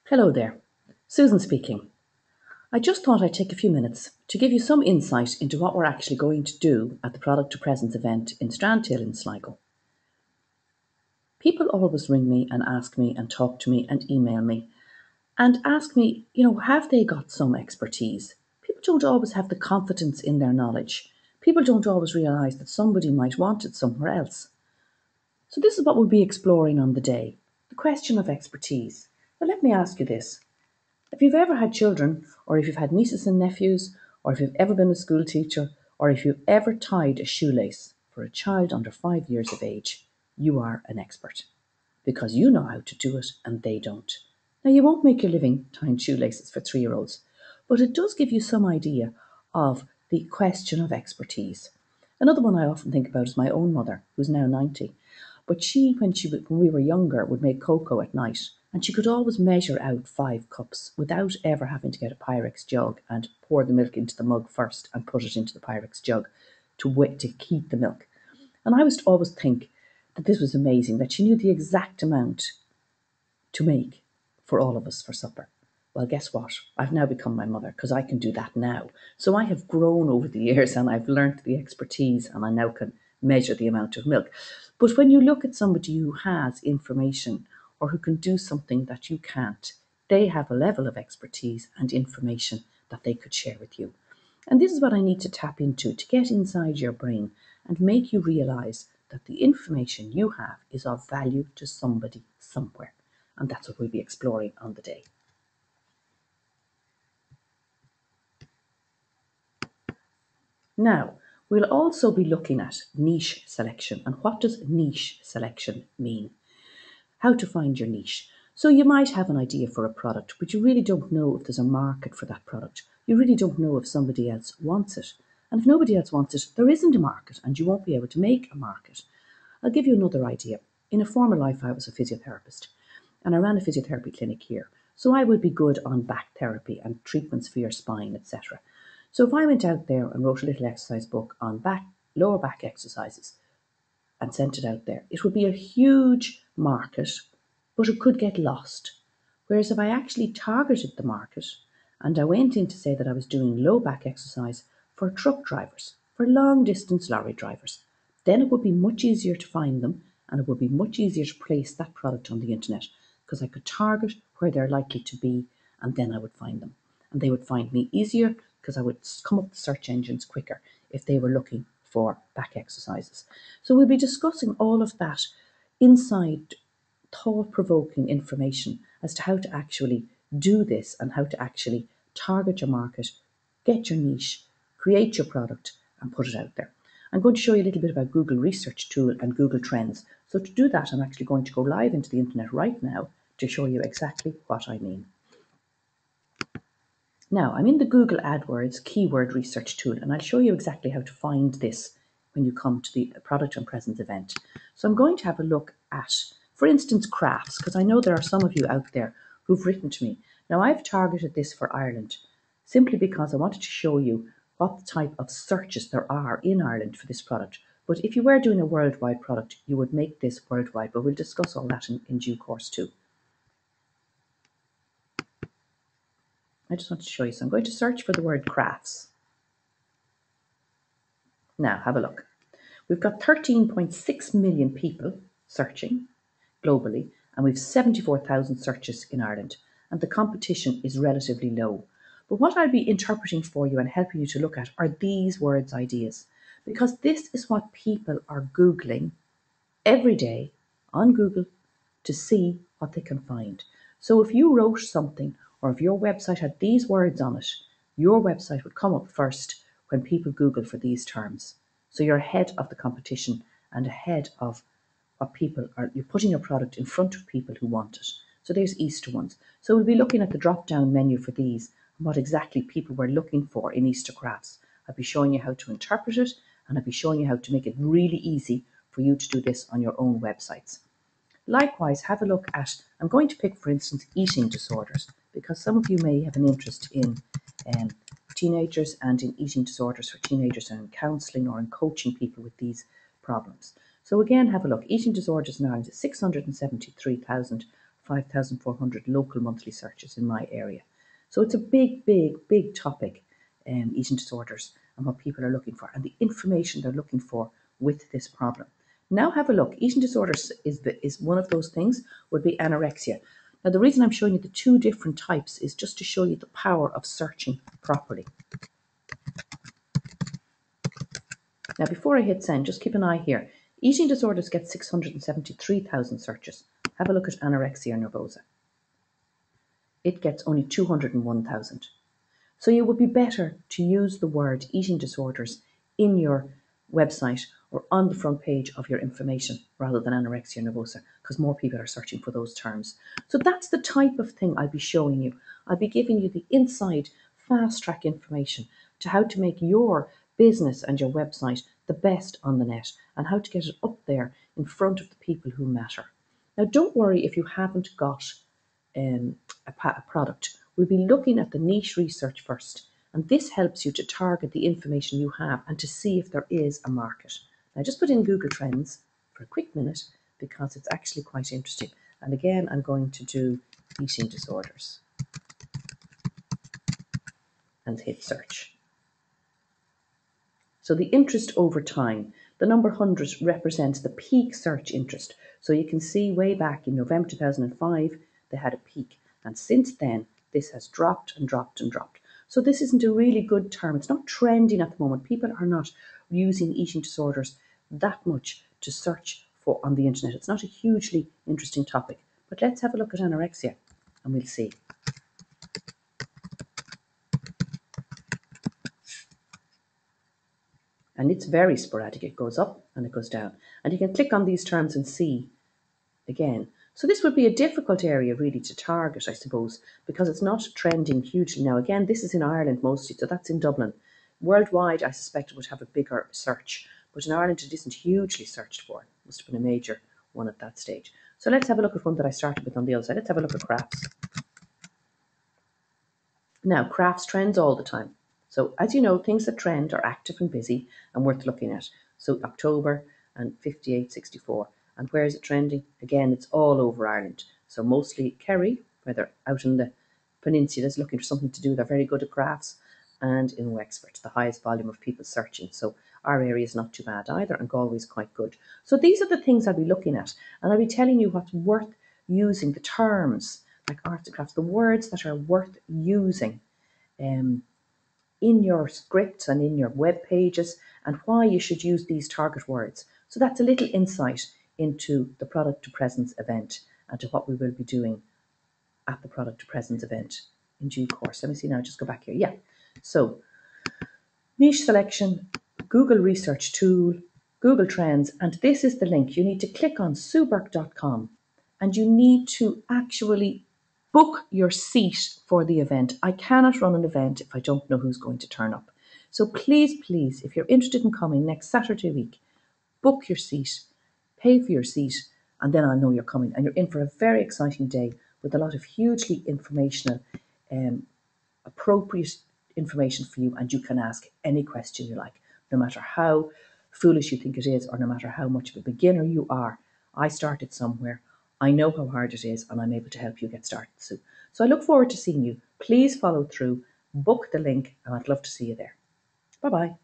Hello there, Susan speaking. I just thought I'd take a few minutes to give you some insight into what we're actually going to do at the Product to Presence event in Strandhill in Sligo. People always ring me and ask me and talk to me and email me and ask me, have they got some expertise? People don't always have the confidence in their knowledge. People don't always realise that somebody might want it somewhere else. So this is what we'll be exploring on the day, the question of expertise. But let me ask you this. If you've ever had children, or if you've had nieces and nephews, or if you've ever been a school teacher, or if you've ever tied a shoelace for a child under 5 years of age, you are an expert because you know how to do it and they don't. Now, you won't make your living tying shoelaces for 3-year-olds, but it does give you some idea of the question of expertise. Another one I often think about is my own mother, who's now 90. But when we were younger, would make cocoa at night, and she could always measure out 5 cups without ever having to get a Pyrex jug and pour the milk into the mug first and put it into the Pyrex jug to heat the milk. And I used to always think that this was amazing, that she knew the exact amount to make for all of us for supper. Well, guess what? I've now become my mother because I can do that now. So I have grown over the years and I've learnt the expertise and I now can measure the amount of milk. But when you look at somebody who has information or who can do something that you can't, they have a level of expertise and information that they could share with you. And this is what I need to tap into to get inside your brain and make you realise that the information you have is of value to somebody somewhere. And that's what we'll be exploring on the day. Now, we'll also be looking at niche selection. And what does niche selection mean? How to find your niche. So you might have an idea for a product, but you really don't know if there's a market for that product. You really don't know if somebody else wants it. And if nobody else wants it, there isn't a market and you won't be able to make a market. I'll give you another idea. In a former life, I was a physiotherapist and I ran a physiotherapy clinic here. So I would be good on back therapy and treatments for your spine, etc. So if I went out there and wrote a little exercise book on lower back exercises and sent it out there, it would be a huge market, but it could get lost. Whereas if I actually targeted the market and I went in to say that I was doing low back exercise for truck drivers, for long distance lorry drivers, then it would be much easier to find them and it would be much easier to place that product on the internet because I could target where they're likely to be and then I would find them. And they would find me easier because I would come up the search engines quicker if they were looking for back exercises. So we'll be discussing all of that inside thought-provoking information as to how to actually do this and how to actually target your market, get your niche, create your product and put it out there. I'm going to show you a little bit about Google Research Tool and Google Trends. So to do that, I'm actually going to go live into the internet right now to show you exactly what I mean. Now, I'm in the Google AdWords Keyword Research Tool, and I'll show you exactly how to find this when you come to the Product and Presence event. So I'm going to have a look at, for instance, crafts, because I know there are some of you out there who've written to me. Now, I've targeted this for Ireland simply because I wanted to show you what type of searches there are in Ireland for this product. But if you were doing a worldwide product, you would make this worldwide, but we'll discuss all that in due course too. I just want to show you. So I'm going to search for the word crafts. Now, have a look. We've got 13.6 million people searching globally, and we've 74,000 searches in Ireland, and the competition is relatively low. But what I'll be interpreting for you and helping you to look at are these words ideas, because this is what people are Googling every day on Google to see what they can find. So if you wrote something or if your website had these words on it, your website would come up first when people Google for these terms. So you're ahead of the competition and ahead of what people are. You're putting your product in front of people who want it. So there's Easter ones. So we'll be looking at the drop down menu for these and what exactly people were looking for in Easter crafts. I'll be showing you how to interpret it and I'll be showing you how to make it really easy for you to do this on your own websites. Likewise, have a look at, I'm going to pick, for instance, eating disorders, because some of you may have an interest in teenagers and in eating disorders for teenagers and in counselling or in coaching people with these problems. So again, have a look. Eating disorders in Ireland is 673,000 5,400 local monthly searches in my area. So it's a big, big, big topic, eating disorders and what people are looking for and the information they're looking for with this problem. Now have a look. Eating disorders is one of those things, would be anorexia. Now the reason I'm showing you the two different types is just to show you the power of searching properly. Now before I hit send, just keep an eye here. Eating disorders get 673,000 searches. Have a look at anorexia nervosa. It gets only 201,000. So you would be better to use the word eating disorders in your website or on the front page of your information rather than anorexia nervosa, because more people are searching for those terms. So that's the type of thing I'll be showing you. I'll be giving you the inside fast track information to how to make your business and your website the best on the net and how to get it up there in front of the people who matter. Now don't worry if you haven't got a product. We'll be looking at the niche research first, and this helps you to target the information you have and to see if there is a market. Now just put in Google Trends for a quick minute because it's actually quite interesting. And again, I'm going to do eating disorders and hit search. So the interest over time, the number 100 represents the peak search interest. So you can see way back in November 2005, they had a peak. And since then, this has dropped and dropped and dropped. So this isn't a really good term. It's not trending at the moment. People are not using eating disorders that much to search for on the internet. It's not a hugely interesting topic. But let's have a look at anorexia and we'll see. And it's very sporadic. It goes up and it goes down. And you can click on these terms and see again. So this would be a difficult area really to target, I suppose, because it's not trending hugely. Now, again, this is in Ireland mostly, so that's in Dublin. Worldwide, I suspect it would have a bigger search, but in Ireland it isn't hugely searched for. It must have been a major one at that stage. So let's have a look at one that I started with on the other side. Let's have a look at crafts. Now, crafts trends all the time. So as you know, things that trend are active and busy and worth looking at. So October and 5864. And where is it trending? Again, it's all over Ireland. So mostly Kerry, where they're out in the peninsulas looking for something to do. They're very good at crafts. And in Wexford, the highest volume of people searching. So our area is not too bad either, and Galway is quite good. So these are the things I'll be looking at. And I'll be telling you what's worth using, the terms like arts and crafts, the words that are worth using in your scripts and in your web pages, and why you should use these target words. So that's a little insight into the Product to Presence event and to what we will be doing at the Product to Presence event in due course. Let me see now, just go back here. Yeah, so niche selection, Google research tool, Google Trends, and this is the link. You need to click on sueburke.com and you need to actually book your seat for the event. I cannot run an event if I don't know who's going to turn up. So please, please, if you're interested in coming next Saturday week, book your seat, pay for your seat, and then I'll know you're coming. And you're in for a very exciting day with a lot of hugely informational, appropriate information for you, and you can ask any question you like, no matter how foolish you think it is or no matter how much of a beginner you are. I started somewhere. I know how hard it is, and I'm able to help you get started soon. So I look forward to seeing you. Please follow through, book the link, and I'd love to see you there. Bye-bye.